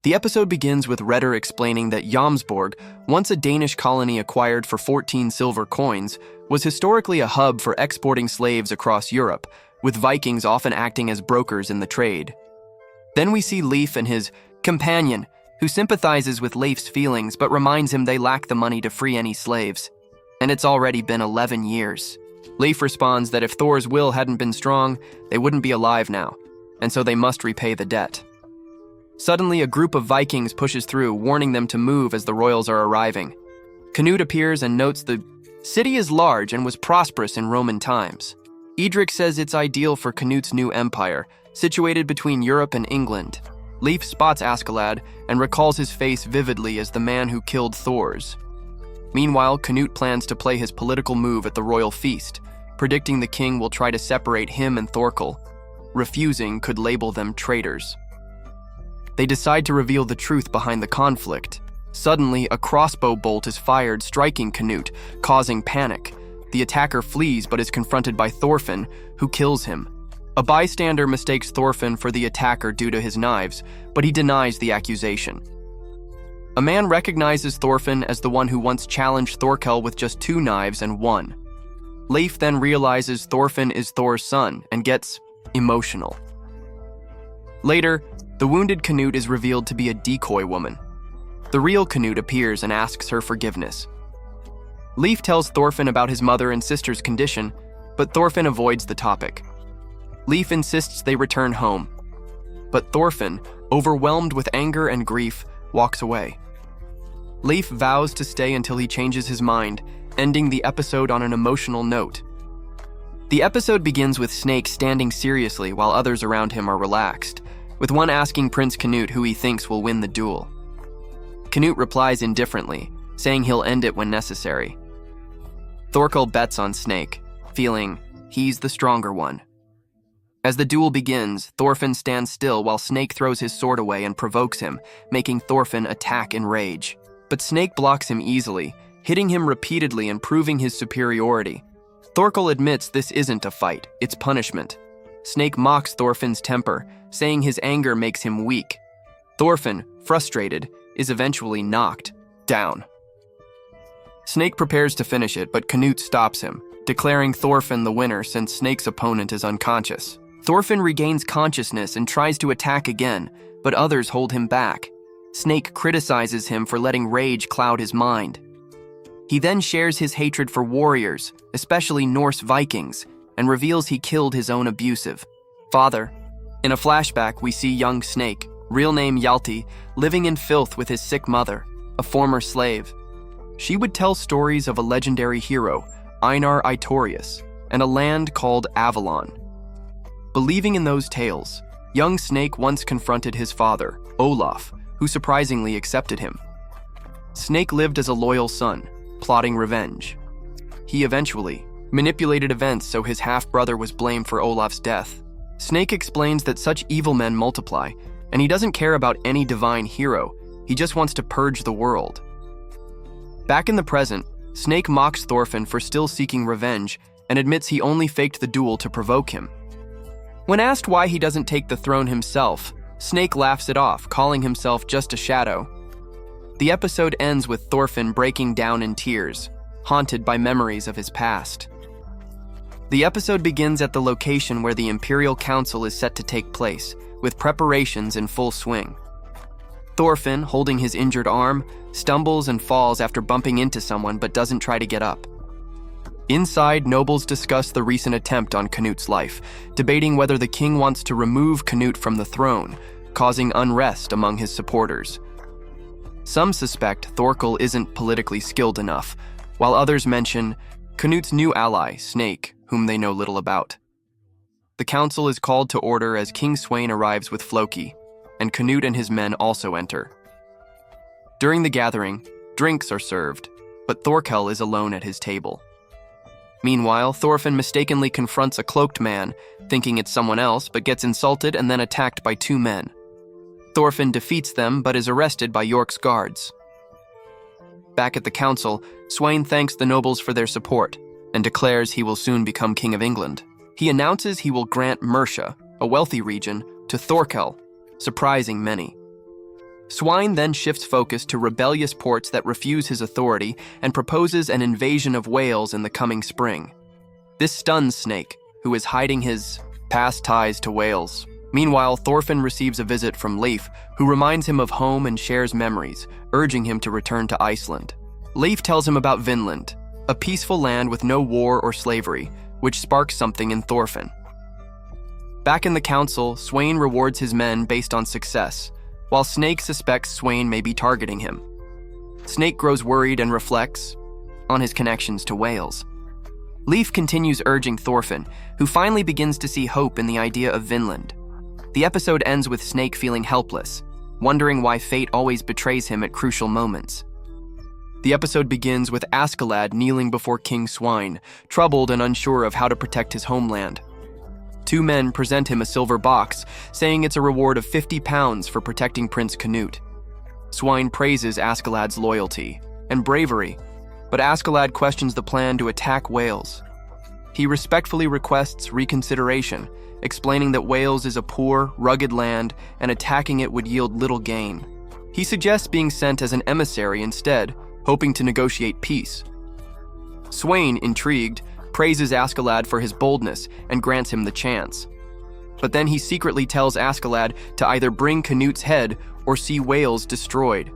The episode begins with Redder explaining that Jomsborg, once a Danish colony acquired for 14 silver coins, was historically a hub for exporting slaves across Europe, with Vikings often acting as brokers in the trade. Then we see Leif and his companion, who sympathizes with Leif's feelings but reminds him they lack the money to free any slaves. And it's already been 11 years. Leif responds that if Thor's will hadn't been strong, they wouldn't be alive now, and so they must repay the debt. Suddenly, a group of Vikings pushes through, warning them to move as the royals are arriving. Canute appears and notes the city is large and was prosperous in Roman times. Edric says it's ideal for Canute's new empire, situated between Europe and England. Leif spots Askeladd and recalls his face vividly as the man who killed Thor's. Meanwhile, Canute plans to play his political move at the royal feast, predicting the king will try to separate him and Thorkel. Refusing could label them traitors. They decide to reveal the truth behind the conflict. Suddenly, a crossbow bolt is fired, striking Canute, causing panic. The attacker flees but is confronted by Thorfinn, who kills him. A bystander mistakes Thorfinn for the attacker due to his knives, but he denies the accusation. A man recognizes Thorfinn as the one who once challenged Thorkel with just 2 knives and won. Leif then realizes Thorfinn is Thor's son and gets emotional. Later, the wounded Canute is revealed to be a decoy woman. The real Canute appears and asks her forgiveness. Leif tells Thorfinn about his mother and sister's condition, but Thorfinn avoids the topic. Leif insists they return home, but Thorfinn, overwhelmed with anger and grief, walks away. Leif vows to stay until he changes his mind, ending the episode on an emotional note. The episode begins with Snake standing seriously while others around him are relaxed, with one asking Prince Canute who he thinks will win the duel. Canute replies indifferently, saying he'll end it when necessary. Thorkel bets on Snake, feeling he's the stronger one. As the duel begins, Thorfinn stands still while Snake throws his sword away and provokes him, making Thorfinn attack in rage. But Snake blocks him easily, hitting him repeatedly and proving his superiority. Thorkel admits this isn't a fight, it's punishment. Snake mocks Thorfinn's temper, saying his anger makes him weak. Thorfinn, frustrated, is eventually knocked down. Snake prepares to finish it, but Canute stops him, declaring Thorfinn the winner since Snake's opponent is unconscious. Thorfinn regains consciousness and tries to attack again, but others hold him back. Snake criticizes him for letting rage cloud his mind. He then shares his hatred for warriors, especially Norse Vikings, and reveals he killed his own abusive father. In a flashback, we see young Snake, real name Hjalti, living in filth with his sick mother, a former slave. She would tell stories of a legendary hero, Einar Eitorius, and a land called Avalon. Believing in those tales, young Snake once confronted his father, Olaf, who surprisingly accepted him. Snake lived as a loyal son, plotting revenge. He eventually manipulated events so his half-brother was blamed for Olaf's death. Snake explains that such evil men multiply, and he doesn't care about any divine hero, he just wants to purge the world. Back in the present, Snake mocks Thorfinn for still seeking revenge and admits he only faked the duel to provoke him. When asked why he doesn't take the throne himself, Snake laughs it off, calling himself just a shadow. The episode ends with Thorfinn breaking down in tears, haunted by memories of his past. The episode begins at the location where the Imperial Council is set to take place, with preparations in full swing. Thorfinn, holding his injured arm, stumbles and falls after bumping into someone but doesn't try to get up. Inside, nobles discuss the recent attempt on Canute's life, debating whether the king wants to remove Canute from the throne, causing unrest among his supporters. Some suspect Thorkel isn't politically skilled enough, while others mention Canute's new ally, Snake, whom they know little about. The council is called to order as King Sweyn arrives with Floki, and Canute and his men also enter. During the gathering, drinks are served, but Thorkel is alone at his table. Meanwhile, Thorfinn mistakenly confronts a cloaked man, thinking it's someone else, but gets insulted and then attacked by 2 men. Thorfinn defeats them, but is arrested by York's guards. Back at the council, Sweyn thanks the nobles for their support and declares he will soon become King of England. He announces he will grant Mercia, a wealthy region, to Thorkel, surprising many. Swine then shifts focus to rebellious ports that refuse his authority and proposes an invasion of Wales in the coming spring. This stuns Snake, who is hiding his past ties to Wales. Meanwhile, Thorfinn receives a visit from Leif, who reminds him of home and shares memories, urging him to return to Iceland. Leif tells him about Vinland, a peaceful land with no war or slavery, which sparks something in Thorfinn. Back in the council, Sweyn rewards his men based on success, while Snake suspects Sweyn may be targeting him. Snake grows worried and reflects on his connections to Wales. Leif continues urging Thorfinn, who finally begins to see hope in the idea of Vinland. The episode ends with Snake feeling helpless, wondering why fate always betrays him at crucial moments. The episode begins with Askeladd kneeling before King Swine, troubled and unsure of how to protect his homeland. Two men present him a silver box, saying it's a reward of 50 pounds for protecting Prince Canute. Swine praises Askeladd's loyalty and bravery, but Askeladd questions the plan to attack Wales. He respectfully requests reconsideration, explaining that Wales is a poor, rugged land and attacking it would yield little gain. He suggests being sent as an emissary instead, hoping to negotiate peace. Sweyn, intrigued, praises Askeladd for his boldness and grants him the chance. But then he secretly tells Askeladd to either bring Canute's head or see Wales destroyed.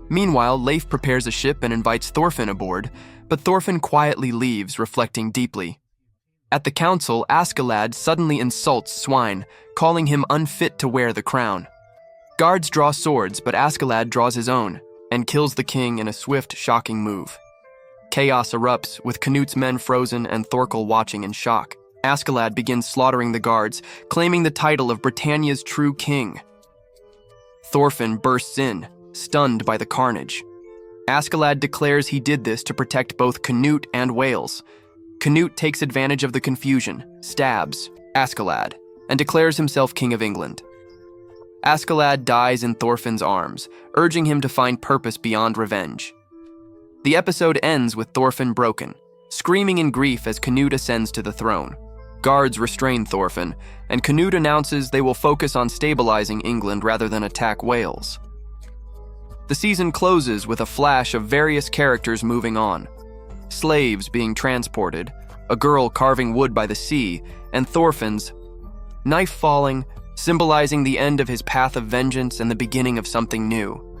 Meanwhile, Leif prepares a ship and invites Thorfinn aboard, but Thorfinn quietly leaves, reflecting deeply. At the council, Askeladd suddenly insults Swine, calling him unfit to wear the crown. Guards draw swords, but Askeladd draws his own and kills the king in a swift, shocking move. Chaos erupts, with Canute's men frozen and Thorkel watching in shock. Askeladd begins slaughtering the guards, claiming the title of Britannia's true king. Thorfinn bursts in, stunned by the carnage. Askeladd declares he did this to protect both Canute and Wales. Canute takes advantage of the confusion, stabs Askeladd, and declares himself King of England. Askeladd dies in Thorfinn's arms, urging him to find purpose beyond revenge. The episode ends with Thorfinn broken, screaming in grief as Canute ascends to the throne. Guards restrain Thorfinn, and Canute announces they will focus on stabilizing England rather than attack Wales. The season closes with a flash of various characters moving on. Slaves being transported, a girl carving wood by the sea, and Thorfinn's knife falling, symbolizing the end of his path of vengeance and the beginning of something new.